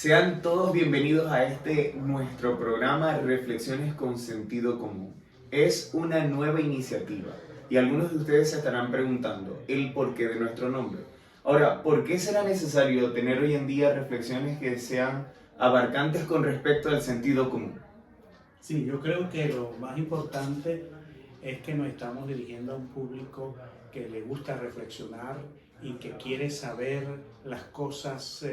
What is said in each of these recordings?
Sean todos bienvenidos a este nuestro programa Reflexiones con Sentido Común. Es una nueva iniciativa y algunos de ustedes se estarán preguntando el porqué de nuestro nombre. Ahora, ¿por qué será necesario tener hoy en día reflexiones que sean abarcantes con respecto al sentido común? Sí, yo creo que lo más importante es que nos estamos dirigiendo a un público que le gusta reflexionar y que quiere saber las cosas,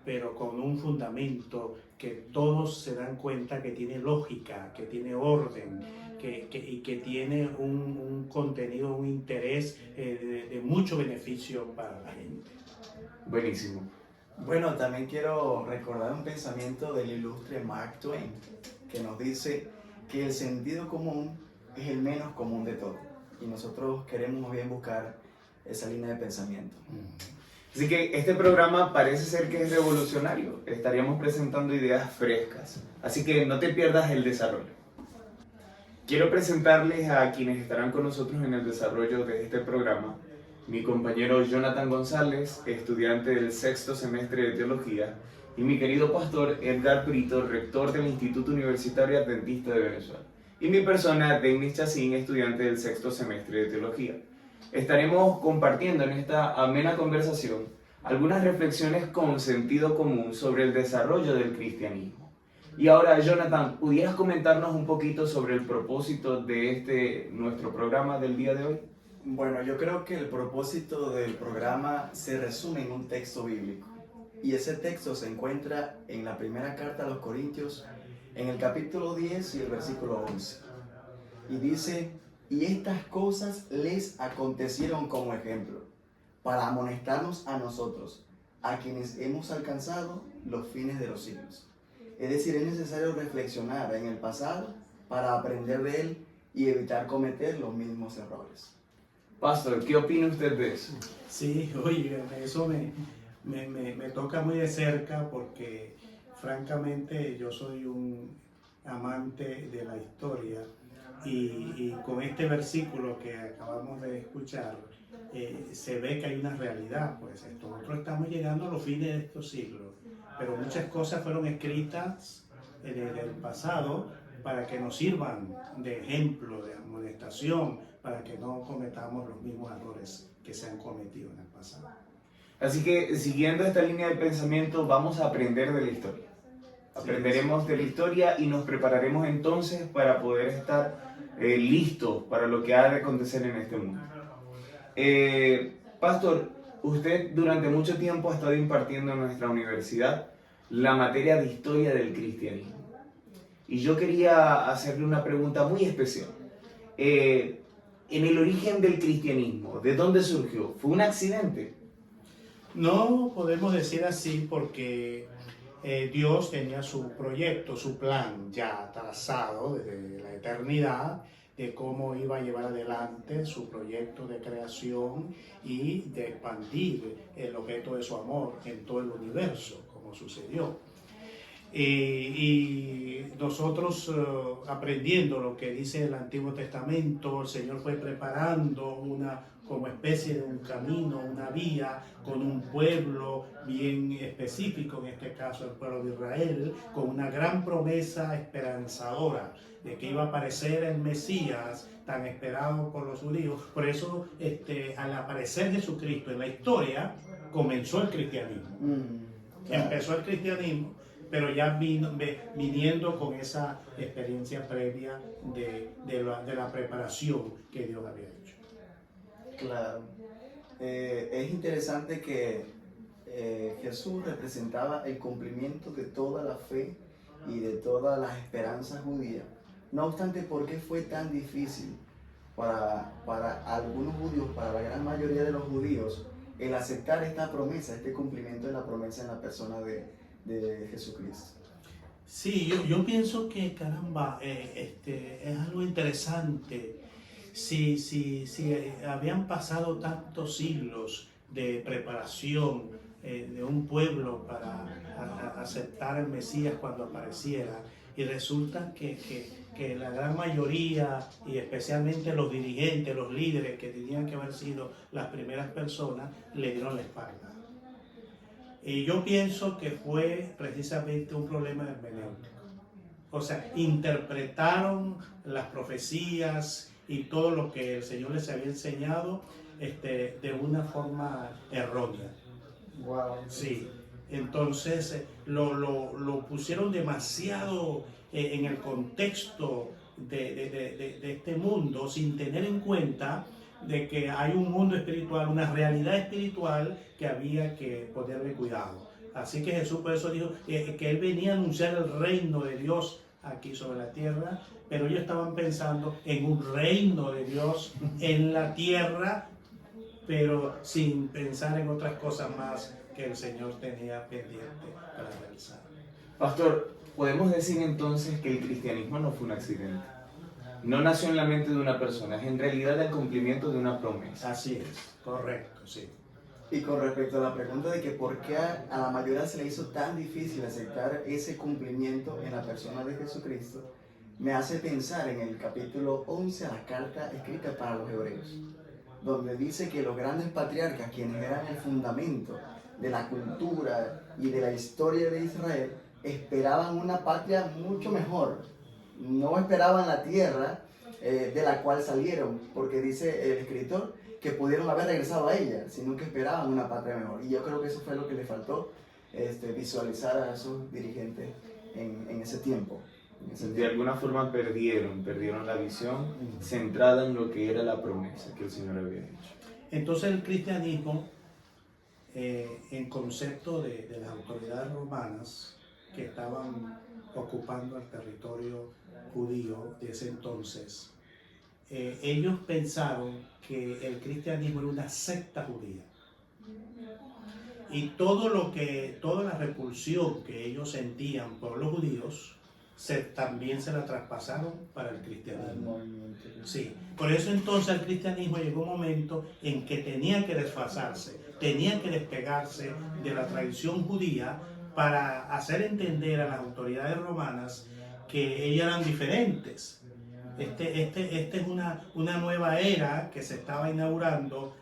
pero con un fundamento, que todos se dan cuenta que tiene lógica, que tiene orden, y que tiene un contenido, un interés de mucho beneficio para la gente. Buenísimo. Bueno, también quiero recordar un pensamiento del ilustre Mark Twain, que nos dice que el sentido común es el menos común de todo. Y nosotros queremos más bien buscar esa línea de pensamiento. Así que este programa parece ser que es revolucionario. Estaríamos presentando ideas frescas. Así que no te pierdas el desarrollo. Quiero presentarles a quienes estarán con nosotros en el desarrollo de este programa. Mi compañero Jonathan González, estudiante del sexto semestre de Teología, y mi querido pastor Edgar Brito, rector del Instituto Universitario Adventista de Venezuela. Y mi persona, Denis Chacín, estudiante del sexto semestre de Teología. Estaremos compartiendo en esta amena conversación algunas reflexiones con sentido común sobre el desarrollo del cristianismo. Y ahora, Jonathan, ¿pudieras comentarnos un poquito sobre el propósito de nuestro programa del día de hoy? Bueno, yo creo que el propósito del programa se resume en un texto bíblico. Y ese texto se encuentra en la primera carta a los Corintios, en el capítulo 10 y el versículo 11. Y dice: y estas cosas les acontecieron como ejemplo, para amonestarnos a nosotros, a quienes hemos alcanzado los fines de los siglos. Es decir, es necesario reflexionar en el pasado para aprender de él y evitar cometer los mismos errores. Pastor, ¿qué opina usted de eso? Sí, oye, eso me toca muy de cerca porque francamente yo soy un amante de la historia y con este versículo que acabamos de escuchar se ve que hay una realidad, pues nosotros estamos llegando a los fines de estos siglos, pero muchas cosas fueron escritas desde el pasado para que nos sirvan de ejemplo, de amonestación, para que no cometamos los mismos errores que se han cometido en el pasado. Así que, siguiendo esta línea de pensamiento, vamos a aprender de la historia. Aprenderemos de la historia y nos prepararemos entonces para poder estar listos para lo que ha de acontecer en este mundo. Pastor, usted durante mucho tiempo ha estado impartiendo en nuestra universidad la materia de historia del cristianismo. Y yo quería hacerle una pregunta muy especial. En el origen del cristianismo, ¿de dónde surgió? ¿Fue un accidente? No podemos decir así porque Dios tenía su proyecto, su plan ya trazado desde la eternidad de cómo iba a llevar adelante su proyecto de creación y de expandir el objeto de su amor en todo el universo, como sucedió. Y nosotros aprendiendo lo que dice el Antiguo Testamento, el Señor fue preparando una como especie de un camino, una vía, con un pueblo bien específico, en este caso el pueblo de Israel, con una gran promesa esperanzadora de que iba a aparecer el Mesías tan esperado por los judíos. Por eso, al aparecer Jesucristo en la historia, comenzó el cristianismo. Claro. Empezó el cristianismo, pero ya viniendo con esa experiencia previa de la preparación que Dios había hecho. Claro. Es interesante que Jesús representaba el cumplimiento de toda la fe y de todas las esperanzas judías. No obstante, ¿por qué fue tan difícil para algunos judíos, para la gran mayoría de los judíos, el aceptar esta promesa, este cumplimiento de la promesa en la persona de Jesucristo? Sí, yo pienso que, caramba, es algo interesante. Si habían pasado tantos siglos de preparación de un pueblo para aceptar al Mesías cuando apareciera, y resulta que la gran mayoría, y especialmente los dirigentes, los líderes que tenían que haber sido las primeras personas, le dieron la espalda. Y yo pienso que fue precisamente un problema hermenéutico. O sea, interpretaron las profecías y todo lo que el Señor les había enseñado de una forma errónea. Wow. Sí, entonces lo pusieron demasiado en el contexto de este mundo sin tener en cuenta de que hay un mundo espiritual, una realidad espiritual que había que ponerle cuidado. Así que Jesús por eso dijo que Él venía a anunciar el reino de Dios aquí sobre la tierra, pero ellos estaban pensando en un reino de Dios en la tierra, pero sin pensar en otras cosas más que el Señor tenía pendiente para realizar. Pastor, podemos decir entonces que el cristianismo no fue un accidente. No nació en la mente de una persona, es en realidad el cumplimiento de una promesa. Así es, correcto, sí. Y con respecto a la pregunta de que por qué a la mayoría se le hizo tan difícil aceptar ese cumplimiento en la persona de Jesucristo, me hace pensar en el capítulo 11 a la carta escrita para los hebreos, donde dice que los grandes patriarcas, quienes eran el fundamento de la cultura y de la historia de Israel, esperaban una patria mucho mejor. No esperaban la tierra de la cual salieron, porque dice el escritor que pudieron haber regresado a ella, sino que esperaban una patria mejor. Y yo creo que eso fue lo que le faltó visualizar a esos dirigentes en ese tiempo. De alguna forma perdieron la visión centrada en lo que era la promesa que el Señor había hecho. Entonces el cristianismo, en concepto de las autoridades romanas que estaban ocupando el territorio judío de ese entonces, ellos pensaron que el cristianismo era una secta judía. Y toda la repulsión que ellos sentían por los judíos, también se la traspasaron para el cristianismo. Sí, por eso entonces el cristianismo llegó un momento en que tenía que desfasarse, tenía que despegarse de la tradición judía para hacer entender a las autoridades romanas que ellas eran diferentes. Esta es una nueva era que se estaba inaugurando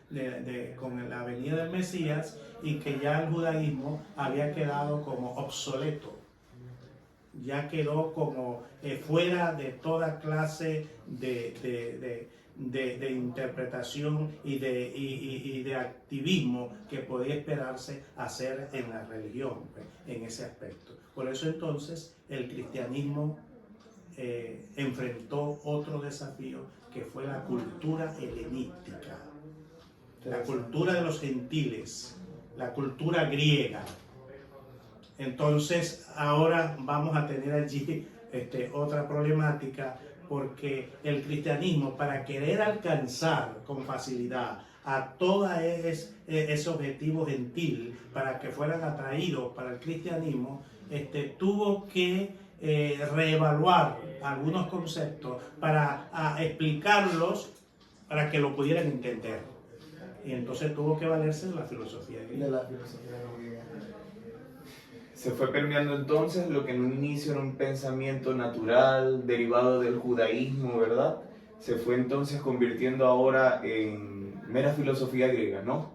con la venida del Mesías, y que ya el judaísmo había quedado como obsoleto, ya quedó como fuera de toda clase de interpretación y de activismo que podía esperarse hacer en la religión, en ese aspecto. Por eso entonces el cristianismo enfrentó otro desafío, que fue la cultura helenística, la cultura de los gentiles, la cultura griega. Entonces ahora vamos a tener allí otra problemática, porque el cristianismo, para querer alcanzar con facilidad a todo ese objetivo gentil, para que fueran atraídos para el cristianismo, tuvo que reevaluar algunos conceptos para explicarlos, para que lo pudieran entender. Y entonces tuvo que valerse de la filosofía griega. De la filosofía griega. Se fue permeando entonces lo que en un inicio era un pensamiento natural, derivado del judaísmo, ¿verdad? Se fue entonces convirtiendo ahora en mera filosofía griega, ¿no?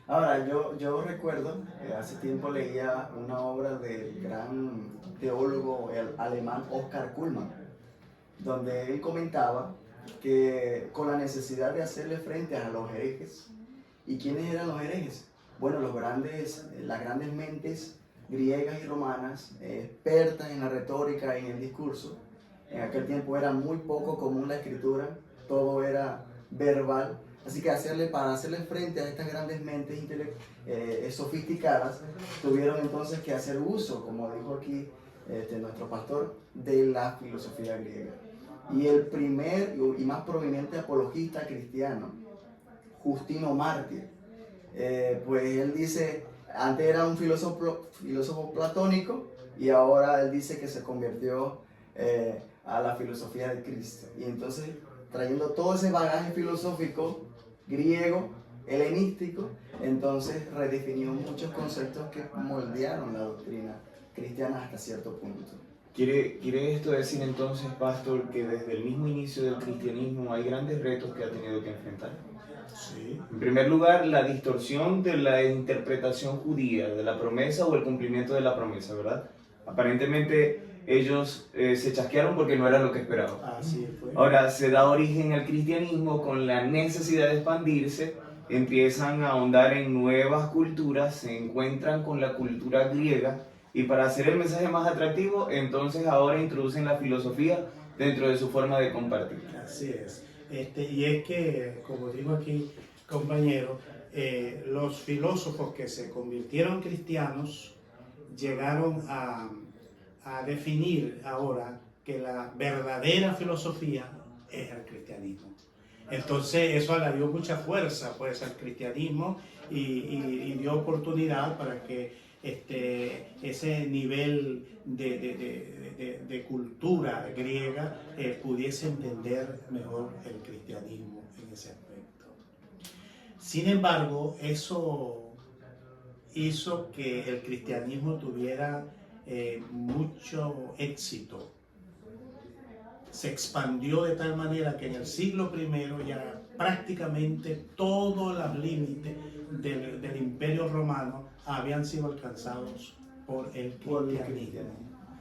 Ahora, yo recuerdo, hace tiempo leía una obra del gran teólogo alemán Oscar Cullmann, donde él comentaba que con la necesidad de hacerle frente a los herejes. ¿Y quiénes eran los herejes? Bueno, las grandes mentes griegas y romanas, expertas en la retórica y en el discurso. En aquel tiempo era muy poco común la escritura, todo era verbal. Así que para hacerle frente a estas grandes mentes sofisticadas, tuvieron entonces que hacer uso, como dijo aquí nuestro pastor, de la filosofía griega. Y el primer y más prominente apologista cristiano, Justino Mártir, pues él dice, antes era un filósofo platónico, y ahora él dice que se convirtió a la filosofía de Cristo. Y entonces, trayendo todo ese bagaje filosófico griego, helenístico, entonces redefinió muchos conceptos que moldearon la doctrina cristiana hasta cierto punto. ¿Quiere esto decir entonces, pastor, que desde el mismo inicio del cristianismo hay grandes retos que ha tenido que enfrentar? Sí. En primer lugar, la distorsión de la interpretación judía de la promesa o el cumplimiento de la promesa, ¿verdad? Aparentemente ellos se chasquearon porque no era lo que esperaban. Así fue. Ahora se da origen al cristianismo con la necesidad de expandirse, empiezan a ahondar en nuevas culturas, se encuentran con la cultura griega y para hacer el mensaje más atractivo, entonces ahora introducen la filosofía dentro de su forma de compartir. Así es. Y es que, como digo aquí, compañero, los filósofos que se convirtieron cristianos llegaron a definir ahora que la verdadera filosofía es el cristianismo. Entonces eso le dio mucha fuerza pues al cristianismo y dio oportunidad para que ese nivel de cultura griega pudiese entender mejor el cristianismo en ese aspecto. Sin embargo, eso hizo que el cristianismo tuviera mucho éxito. Se expandió de tal manera que en el siglo I ya prácticamente todos los límites del Imperio Romano habían sido alcanzados por el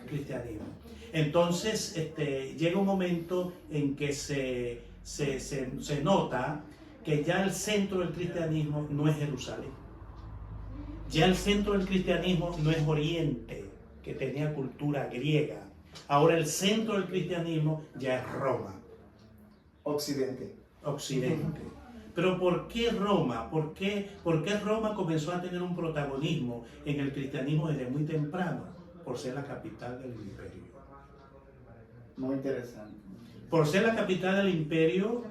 cristianismo. Entonces llega un momento en que se nota que ya el centro del cristianismo no es Jerusalén. Ya el centro del cristianismo no es Oriente, que tenía cultura griega. Ahora el centro del cristianismo ya es Roma. Occidente. Pero ¿por qué Roma? ¿Por qué Roma comenzó a tener un protagonismo en el cristianismo desde muy temprano? Por ser la capital del imperio. Muy interesante. Por ser la capital del imperio,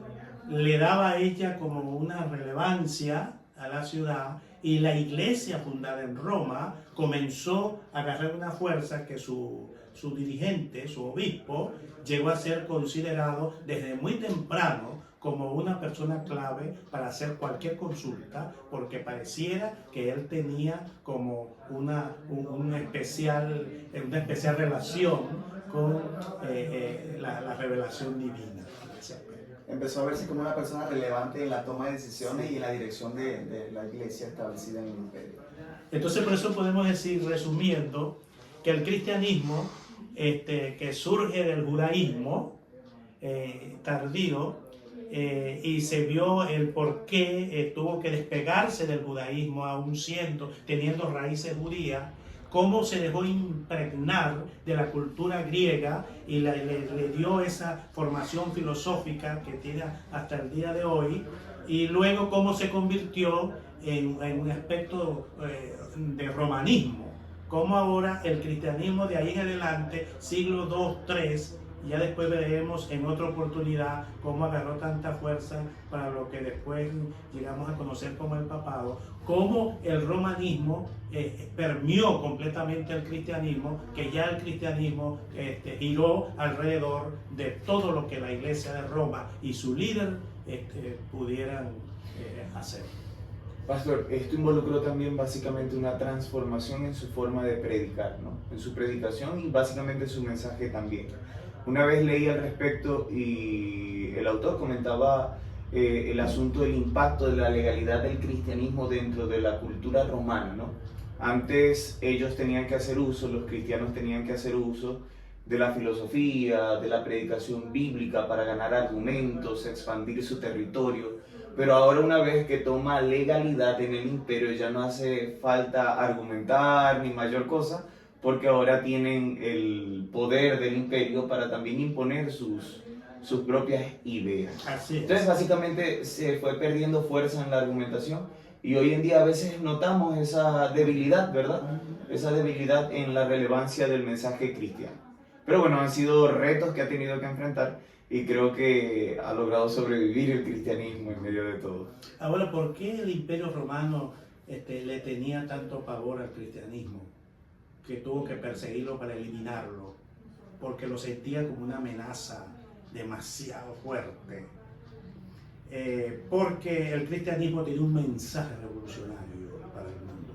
le daba a ella como una relevancia a la ciudad y la iglesia fundada en Roma comenzó a agarrar una fuerza que su dirigente, su obispo, llegó a ser considerado desde muy temprano como una persona clave para hacer cualquier consulta, porque pareciera que él tenía como una especial relación con la revelación divina. Empezó a verse como una persona relevante en la toma de decisiones y en la dirección de la iglesia establecida en el imperio. Entonces por eso podemos decir, resumiendo, que el cristianismo que surge del judaísmo tardío y se vio el por qué tuvo que despegarse del judaísmo aún teniendo raíces judías, cómo se dejó impregnar de la cultura griega y le dio esa formación filosófica que tiene hasta el día de hoy, y luego cómo se convirtió en un aspecto de romanismo, cómo ahora el cristianismo de ahí en adelante, siglo II, III, ya después veremos en otra oportunidad cómo agarró tanta fuerza para lo que después llegamos a conocer como el papado, cómo el romanismo permeó completamente el cristianismo, que ya el cristianismo giró alrededor de todo lo que la iglesia de Roma y su líder pudieran hacer. Pastor, esto involucró también básicamente una transformación en su forma de predicar, ¿no? En su predicación y básicamente su mensaje también. Una vez leí al respecto y el autor comentaba el asunto del impacto de la legalidad del cristianismo dentro de la cultura romana, ¿no? Antes ellos tenían que hacer uso, los cristianos tenían que hacer uso de la filosofía, de la predicación bíblica para ganar argumentos, expandir su territorio. Pero ahora una vez que toma legalidad en el imperio ya no hace falta argumentar ni mayor cosa, porque ahora tienen el poder del imperio para también imponer sus propias ideas. Así es. Entonces básicamente se fue perdiendo fuerza en la argumentación y hoy en día a veces notamos esa debilidad, ¿verdad? Esa debilidad en la relevancia del mensaje cristiano. Pero bueno, han sido retos que ha tenido que enfrentar y creo que ha logrado sobrevivir el cristianismo en medio de todo. Ahora, ¿por qué el imperio romano le tenía tanto pavor al cristianismo? Que tuvo que perseguirlo para eliminarlo, porque lo sentía como una amenaza demasiado fuerte. Porque el cristianismo tenía un mensaje revolucionario para el mundo.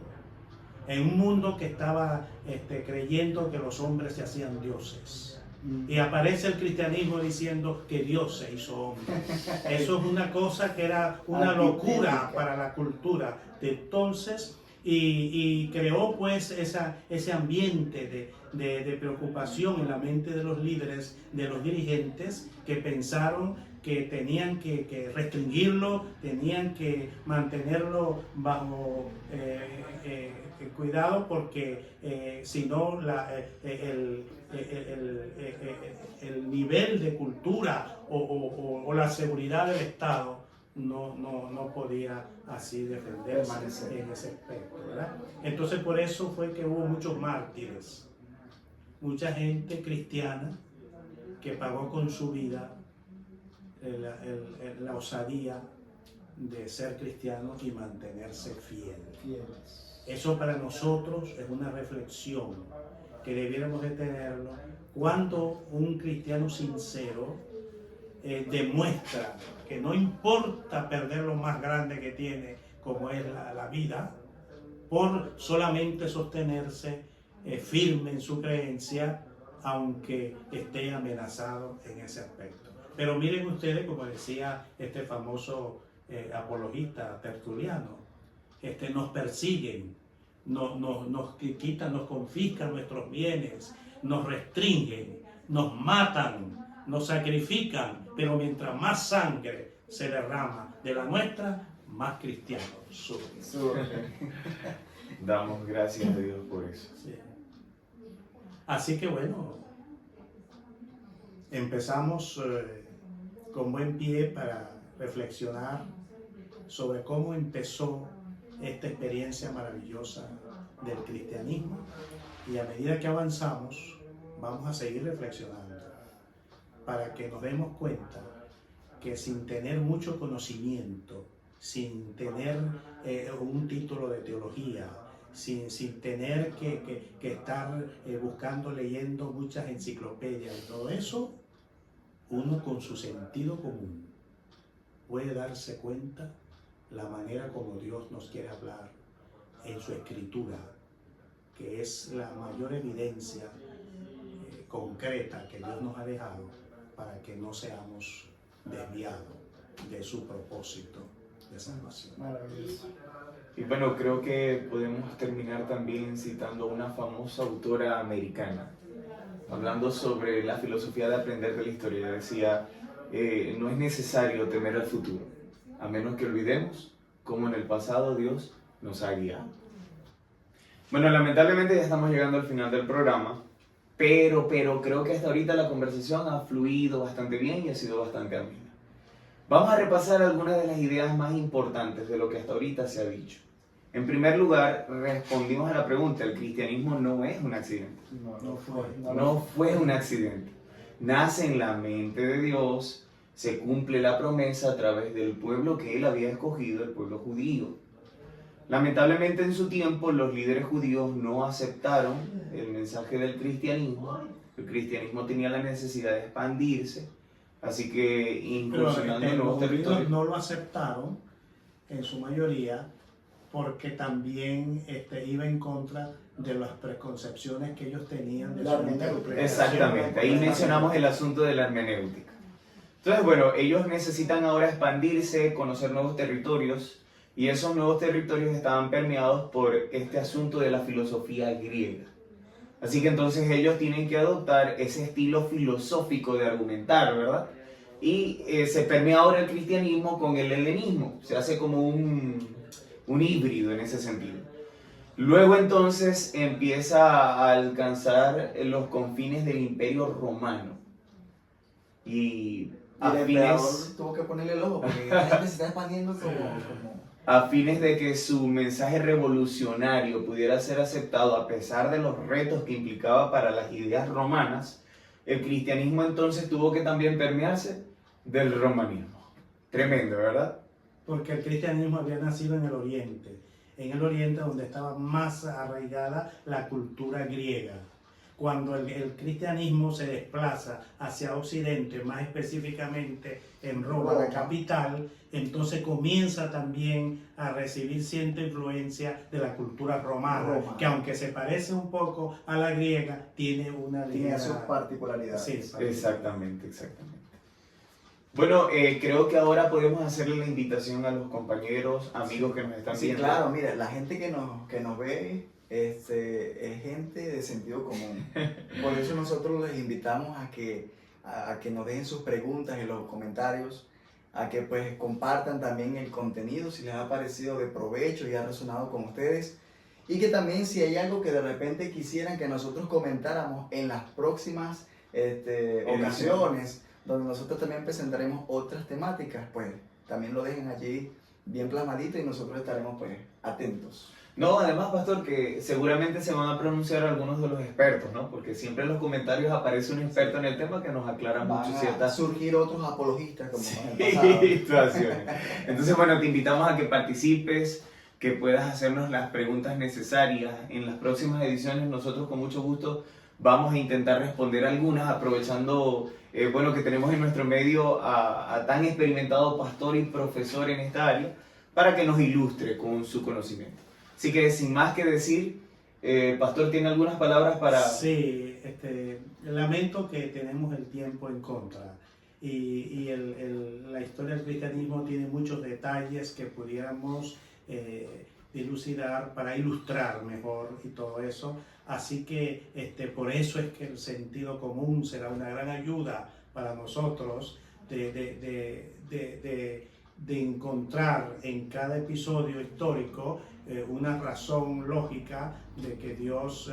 En un mundo que estaba creyendo que los hombres se hacían dioses. Y aparece el cristianismo diciendo que Dios se hizo hombre. Eso es una cosa que era una locura para la cultura de entonces, y creó pues ese ambiente de preocupación en la mente de los líderes, de los dirigentes, que pensaron que tenían que restringirlo, tenían que mantenerlo bajo cuidado, porque si no el nivel de cultura o la seguridad del Estado no podía así defenderse en ese aspecto, ¿verdad? Entonces por eso fue que hubo muchos mártires, mucha gente cristiana que pagó con su vida la osadía de ser cristiano y mantenerse fieles. Eso para nosotros es una reflexión que debiéramos de tenerlo cuando un cristiano sincero demuestra que no importa perder lo más grande que tiene, como es la vida, por solamente sostenerse firme en su creencia, aunque esté amenazado en ese aspecto. Pero miren ustedes, como decía este famoso apologista Tertuliano, nos persiguen, nos quitan, nos confiscan nuestros bienes, nos restringen, nos matan, nos sacrifican, pero mientras más sangre se derrama de la nuestra, más cristianos surgen. Damos gracias a Dios por eso. Sí. Así que bueno, empezamos con buen pie para reflexionar sobre cómo empezó esta experiencia maravillosa del cristianismo, y a medida que avanzamos vamos a seguir reflexionando para que nos demos cuenta que sin tener mucho conocimiento, sin tener un título de teología, sin tener que estar buscando, leyendo muchas enciclopedias y todo eso, uno con su sentido común puede darse cuenta la manera como Dios nos quiere hablar en su escritura, que es la mayor evidencia concreta que Dios nos ha dejado para que no seamos desviados de su propósito de salvación. Maravilloso. Y bueno, creo que podemos terminar también citando a una famosa autora americana, hablando sobre la filosofía de aprender de la historia. Ella decía, no es necesario temer al futuro, a menos que olvidemos cómo en el pasado Dios nos ha guiado. Bueno, lamentablemente ya estamos llegando al final del programa, pero creo que hasta ahorita la conversación ha fluido bastante bien y ha sido bastante amena. Vamos a repasar algunas de las ideas más importantes de lo que hasta ahorita se ha dicho. En primer lugar, respondimos a la pregunta: el cristianismo no es un accidente. No fue un accidente. Nace en la mente de Dios, se cumple la promesa a través del pueblo que Él había escogido, el pueblo judío. Lamentablemente en su tiempo los líderes judíos no aceptaron el mensaje del cristianismo. El cristianismo tenía la necesidad de expandirse, así que incursionando en nuevos territorios. No lo aceptaron en su mayoría porque también iba en contra de las preconcepciones que ellos tenían de La su mente. Exactamente, ahí mencionamos el asunto de la hermenéutica. Entonces, bueno, ellos necesitan ahora expandirse, conocer nuevos territorios, y esos nuevos territorios estaban permeados por este asunto de la filosofía griega. Así que entonces ellos tienen que adoptar ese estilo filosófico de argumentar, ¿verdad? Y se permea ahora el cristianismo con el helenismo, se hace como un híbrido en ese sentido. Luego entonces empieza a alcanzar los confines del Imperio Romano. Y el emperador tuvo que ponerle el ojo porque la gente se está expandiendo como... A fines de que su mensaje revolucionario pudiera ser aceptado a pesar de los retos que implicaba para las ideas romanas, el cristianismo entonces tuvo que también permearse del romanismo. Tremendo, ¿verdad? Porque el cristianismo había nacido en el Oriente donde estaba más arraigada la cultura griega. cuando el cristianismo se desplaza hacia Occidente, más específicamente en Roma, la capital, entonces comienza también a recibir cierta influencia de la cultura romana, que aunque se parece un poco a la griega, tiene una Tiene sus particularidades. Sí, Exactamente, exactamente. Bueno, creo que ahora podemos hacerle la invitación a los compañeros, amigos que nos están Sí, viendo. claro, mira, la gente que nos ve es gente de sentido común. Por eso nosotros les invitamos a que nos dejen sus preguntas en los comentarios, a que pues compartan también el contenido si les ha parecido de provecho y ha resonado con ustedes. Y que también si hay algo que de repente quisieran que nosotros comentáramos en las próximas ocasiones, donde nosotros también presentaremos otras temáticas, pues también lo dejen allí bien plasmadito y nosotros estaremos pues atentos. No, además, pastor, que seguramente se van a pronunciar algunos de los expertos, ¿no? Porque siempre en los comentarios aparece un experto en el tema que nos aclara Van mucho a ciertas surgir otros apologistas como en el pasado. situaciones. Entonces, bueno, te invitamos a que participes, que puedas hacernos las preguntas necesarias. En las próximas ediciones nosotros con mucho gusto vamos a intentar responder algunas, aprovechando bueno, que tenemos en nuestro medio a tan experimentado pastor y profesor en esta área, para que nos ilustre con su conocimiento. Así que sin más que decir, pastor, ¿tiene algunas palabras para...? Sí, lamento que tenemos el tiempo en contra y la historia del cristianismo tiene muchos detalles que pudiéramos dilucidar para ilustrar mejor y todo eso. Así que por eso es que el sentido común será una gran ayuda para nosotros de encontrar en cada episodio histórico una razón lógica de que Dios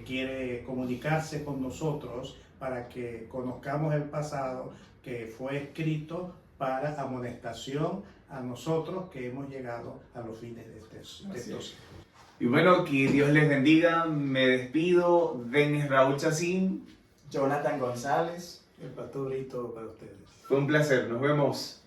quiere comunicarse con nosotros para que conozcamos el pasado que fue escrito para amonestación a nosotros que hemos llegado a los fines de estos. Y bueno, que Dios les bendiga. Me despido. Denis Raúl Chacín. Jonathan González. El pastor Brito para ustedes. Fue un placer. Nos vemos.